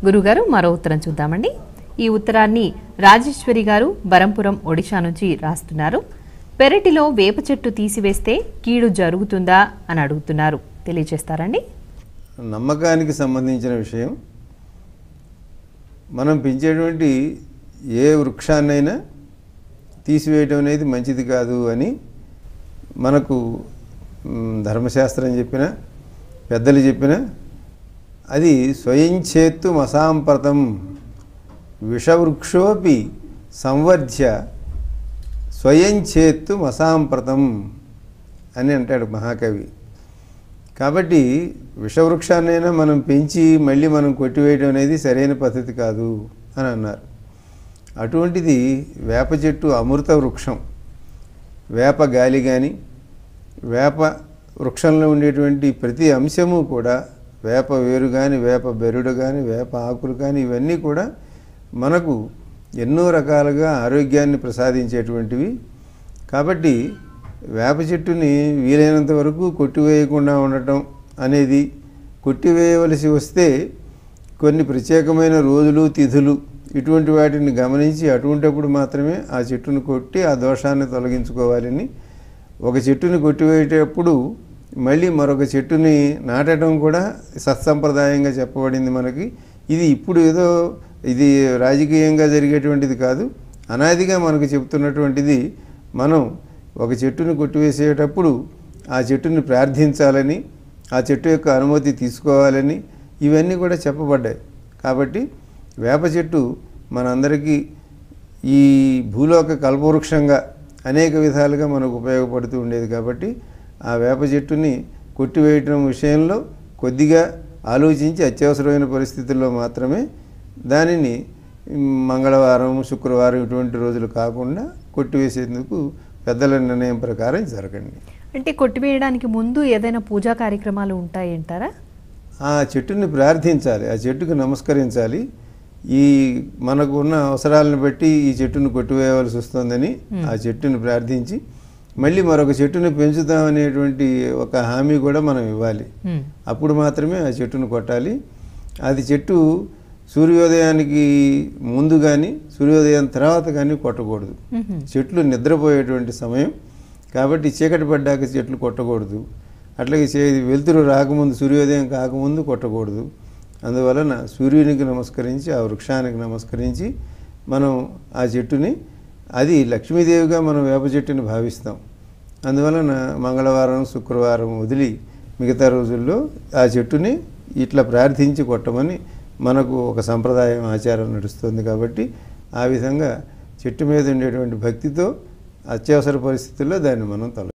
గురుగారు మరో ఉత్తరం చూద్దామండి. ఈ ఉత్తరాన్ని రాజేశ్వరి గారు బరంపురం ఒడిషా నుంచి రాస్తున్నారు. పెరటిలో వేప చెట్టు తీసివేస్తే కీడు జరుగుతుందా అని అడుగుతున్నారు. తెలియజేస్తారండి. నమ్మకానికి సంబంధించిన విషయం. మనం పెంచేటువంటి ఏ వృక్షాన్నైనా తీసివేయడం అనేది మంచిది కాదు అని మనకు ధర్మశాస్త్రం చెప్పిన పెద్దలు చెప్పిన అది స్వయంచేత్తు మసాంప్రతం విషవృక్షోపి సంవర్ధ్య స్వయంచేత్తు మసాంప్రతం అని అంటాడు మహాకవి. కాబట్టి విషవృక్షాన్నైనా మనం పెంచి మళ్ళీ మనం కొట్టివేయడం అనేది సరైన పద్ధతి కాదు అని అన్నారు. అటువంటిది వేప చెట్టు అమృత వృక్షం. వేప గాలి కానీ వేప వృక్షంలో ఉండేటువంటి ప్రతి అంశము కూడా వేప వేరు కానీ వేప బెరుడు కానీ వేప ఆకులు కానీ ఇవన్నీ కూడా మనకు ఎన్నో రకాలుగా ఆరోగ్యాన్ని ప్రసాదించేటువంటివి. కాబట్టి వేప చెట్టుని వీలైనంత వరకు కొట్టివేయకుండా ఉండటం అనేది, కొట్టివేయవలసి వస్తే కొన్ని ప్రత్యేకమైన రోజులు తిథులు ఇటువంటి వాటిని గమనించి అటువంటిప్పుడు మాత్రమే ఆ చెట్టును కొట్టి ఆ దోషాన్ని తొలగించుకోవాలని, ఒక చెట్టుని కొట్టివేసేటప్పుడు మళ్ళీ మరొక చెట్టుని నాటడం కూడా సత్సంప్రదాయంగా చెప్పబడింది మనకి. ఇది ఇప్పుడు ఏదో ఇది రాజకీయంగా జరిగేటువంటిది కాదు, అనాదిగా మనకు చెప్తున్నటువంటిది. మనం ఒక చెట్టుని కొట్టివేసేటప్పుడు ఆ చెట్టుని ప్రార్థించాలని, ఆ చెట్టు యొక్క అనుమతి తీసుకోవాలని ఇవన్నీ కూడా చెప్పబడ్డాయి. కాబట్టి వేప చెట్టు మనందరికీ ఈ భూలోక కల్పవృక్షంగా అనేక విధాలుగా మనకు ఉపయోగపడుతూ ఉండేది. కాబట్టి ఆ వేప చెట్టుని కొట్టివేయటం విషయంలో కొద్దిగా ఆలోచించి అత్యవసరమైన పరిస్థితుల్లో మాత్రమే దానిని మంగళవారం శుక్రవారం ఇటువంటి రోజులు కాకుండా కొట్టివేసేందుకు పెద్దల నిర్ణయం ప్రకారం జరగండి. అంటే కొట్టివేయడానికి ముందు ఏదైనా పూజా కార్యక్రమాలు ఉంటాయంటారా? ఆ చెట్టుని ప్రార్థించాలి, ఆ చెట్టుకు నమస్కరించాలి. ఈ మనకు ఉన్న అవసరాలను బట్టి ఈ చెట్టును కొట్టివేయవలసి వస్తుందని ఆ చెట్టుని ప్రార్థించి మళ్ళీ మరొక చెట్టుని పెంచుతామనేటువంటి ఒక హామీ కూడా మనం ఇవ్వాలి. అప్పుడు మాత్రమే ఆ చెట్టును కొట్టాలి. అది చెట్టు సూర్యోదయానికి ముందు కానీ సూర్యోదయం తర్వాత కానీ కొట్టకూడదు. చెట్లు నిద్రపోయేటువంటి సమయం కాబట్టి చీకటి పడ్డాక చెట్లు కొట్టకూడదు. అట్లాగే వెలుతురు రాకముందు సూర్యోదయం కాకముందు కొట్టకూడదు. అందువలన సూర్యునికి నమస్కరించి ఆ వృక్షానికి నమస్కరించి మనం ఆ చెట్టుని, అది లక్ష్మీదేవిగా మనం వేప చెట్టుని భావిస్తాం. అందువలన మంగళవారం శుక్రవారం వదిలి మిగతా రోజుల్లో ఆ చెట్టుని ఇట్లా ప్రార్థించి కొట్టమని మనకు ఒక సంప్రదాయం ఆచారం నడుస్తుంది. కాబట్టి ఆ విధంగా చెట్టు మీద ఉండేటువంటి భక్తితో అత్యవసర పరిస్థితుల్లో దాన్ని మనం